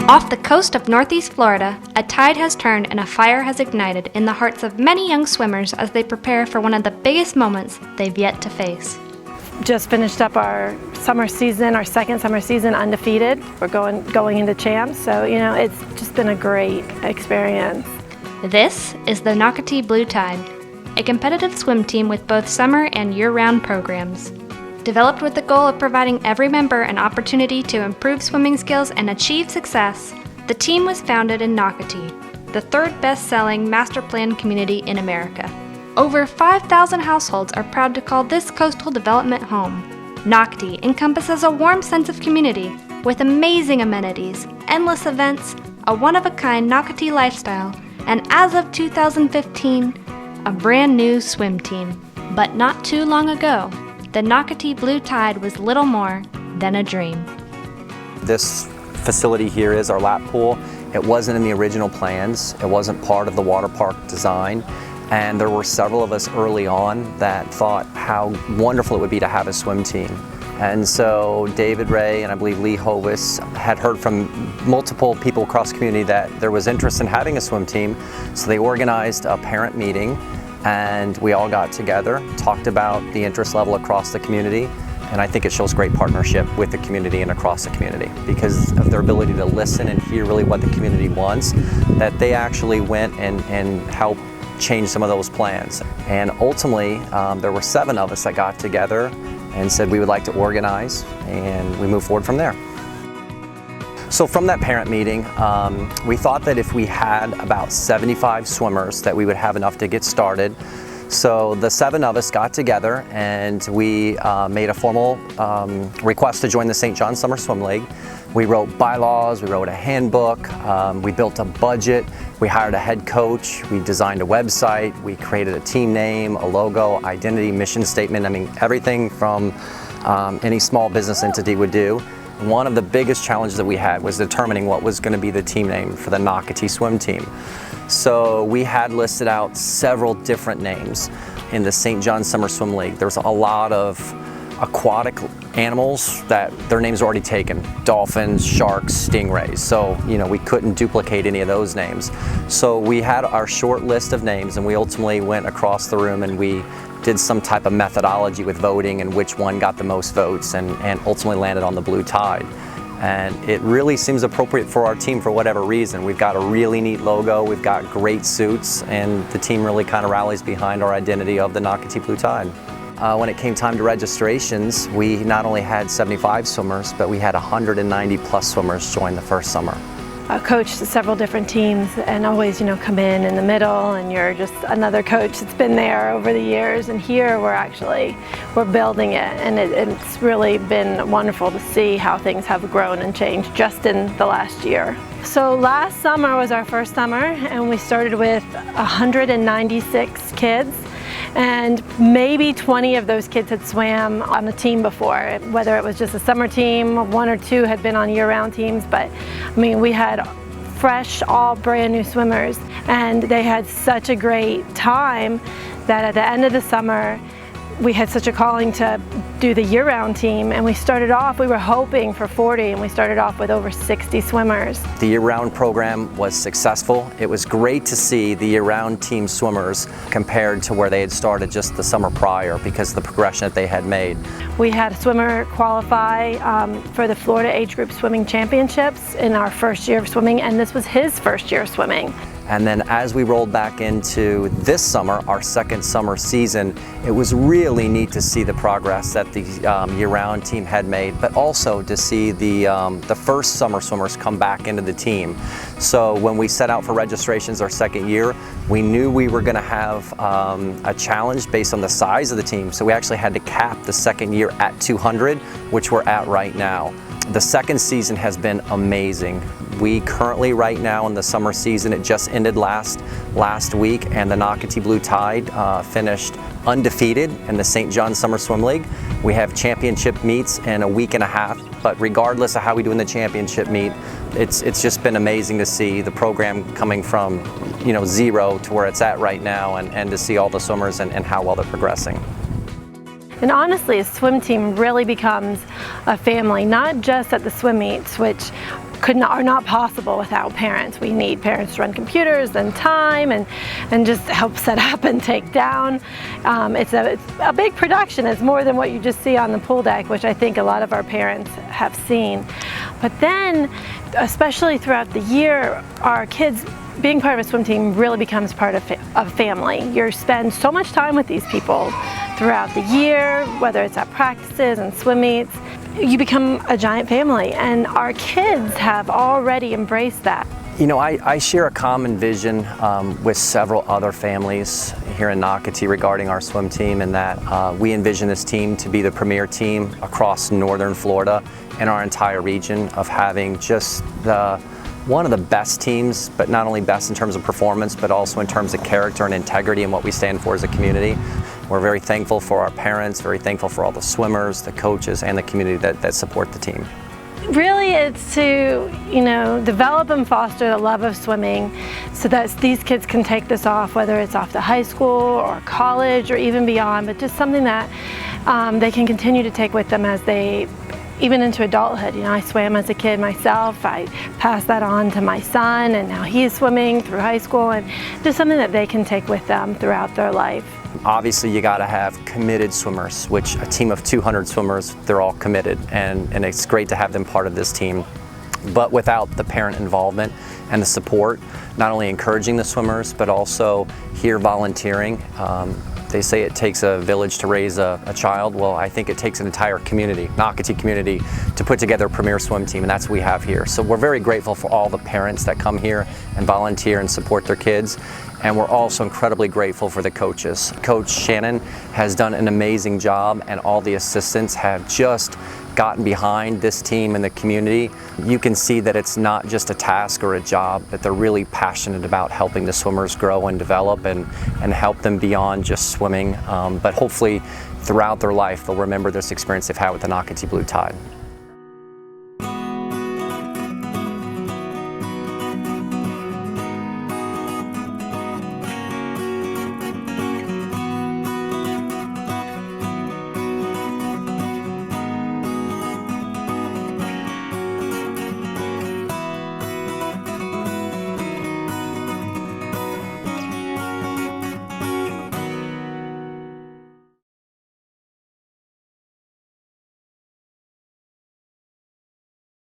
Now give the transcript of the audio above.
Off the coast of Northeast Florida, a tide has turned and a fire has ignited in the hearts of many young swimmers as they prepare for one of the biggest moments they've yet to face. Just finished up our summer season, our second summer season undefeated. We're going into champs, so it's just been a great experience. This is the Nocatee Blue Tide, a competitive swim team with both summer and year-round programs. Developed with the goal of providing every member an opportunity to improve swimming skills and achieve success, the team was founded in Nocatee, the third best-selling master plan community in America. Over 5,000 households are proud to call this coastal development home. Nocatee encompasses a warm sense of community with amazing amenities, endless events, a one-of-a-kind Nocatee lifestyle, and as of 2015, a brand new swim team. But not too long ago, the Nocatee Blue Tide was little more than a dream. This facility here is our lap pool. It wasn't in the original plans. It wasn't part of the water park design. And there were several of us early on that thought how wonderful it would be to have a swim team. And so David Ray and I believe Lee Hovis had heard from multiple people across the community that there was interest in having a swim team. So they organized a parent meeting and we all got together, talked about the interest level across the community. And I think it shows great partnership with the community and across the community because of their ability to listen and hear really what the community wants, that they actually went and helped change some of those plans. And ultimately, there were 7 of us that got together and said we would like to organize, and we moved forward from there. So from that parent meeting, we thought that if we had about 75 swimmers that we would have enough to get started. So the 7 of us got together and we made a formal request to join the St. John Summer Swim League. We wrote bylaws, we wrote a handbook, we built a budget, we hired a head coach, we designed a website, we created a team name, a logo, identity, mission statement. I mean, everything from any small business entity would do. One of the biggest challenges that we had was determining what was going to be the team name for the Nocatee swim team. So we had listed out several different names in the St. John Summer Swim League. There's a lot of aquatic animals that their names are already taken. Dolphins, sharks, stingrays. So, we couldn't duplicate any of those names. So we had our short list of names and we ultimately went across the room and we did some type of methodology with voting and which one got the most votes and ultimately landed on the Blue Tide. And it really seems appropriate for our team for whatever reason. We've got a really neat logo, we've got great suits, and the team really kind of rallies behind our identity of the Nocatee Blue Tide. When it came time to registrations, we not only had 75 swimmers, but we had 190 plus swimmers join the first summer. I coached several different teams and always, come in the middle and you're just another coach that's been there over the years. And here we're building it, and it's really been wonderful to see how things have grown and changed just in the last year. So last summer was our first summer and we started with 196 kids. And maybe 20 of those kids had swam on the team before, whether it was just a summer team, 1 or 2 had been on year-round teams, but we had fresh, all brand new swimmers, and they had such a great time that at the end of the summer, we had such a calling to do the year-round team, and we were hoping for 40, and we started off with over 60 swimmers. The year-round program was successful. It was great to see the year-round team swimmers compared to where they had started just the summer prior because of the progression that they had made. We had a swimmer qualify for the Florida Age Group Swimming Championships in our first year of swimming, and this was his first year of swimming. And then as we rolled back into this summer, our second summer season, it was really neat to see the progress that the year-round team had made, but also to see the first summer swimmers come back into the team. So when we set out for registrations our second year, we knew we were going to have a challenge based on the size of the team. So we actually had to cap the second year at 200, which we're at right now. The second season has been amazing. We currently, right now in the summer season, it just ended last week, and the Nocatee Blue Tide finished undefeated in the St. John Summer Swim League. We have championship meets in a week and a half, but regardless of how we do in the championship meet, it's just been amazing to see the program coming from 0 to where it's at right now, and to see all the swimmers and how well they're progressing. And honestly, a swim team really becomes a family, not just at the swim meets, which are not possible without parents. We need parents to run computers and time and just help set up and take down. It's a big production. It's more than what you just see on the pool deck, which I think a lot of our parents have seen. But then, especially throughout the year, our kids being part of a swim team really becomes part of family. You spend so much time with these people throughout the year, whether it's at practices and swim meets. You become a giant family, and our kids have already embraced that. You know, I share a common vision with several other families here in Nocatee regarding our swim team, and that we envision this team to be the premier team across northern Florida and our entire region, of having just one of the best teams, but not only best in terms of performance, but also in terms of character and integrity and what we stand for as a community. We're very thankful for our parents, very thankful for all the swimmers, the coaches, and the community that support the team. Really, it's to, develop and foster the love of swimming so that these kids can take this off, whether it's off to high school or college or even beyond, but just something that they can continue to take with them as they even into adulthood. I swam as a kid myself. I passed that on to my son, and now he's swimming through high school, and just something that they can take with them throughout their life. Obviously, you got to have committed swimmers, which a team of 200 swimmers, they're all committed, and it's great to have them part of this team. But without the parent involvement and the support, not only encouraging the swimmers, but also here volunteering. They say it takes a village to raise a child. Well, I think it takes an entire community, Nocatee community, to put together a premier swim team, and that's what we have here. So we're very grateful for all the parents that come here and volunteer and support their kids. And we're also incredibly grateful for the coaches. Coach Shannon has done an amazing job, and all the assistants have just gotten behind this team and the community. You can see that it's not just a task or a job, that they're really passionate about helping the swimmers grow and develop and help them beyond just swimming. But hopefully throughout their life, they'll remember this experience they've had with the Nocatee Blue Tide.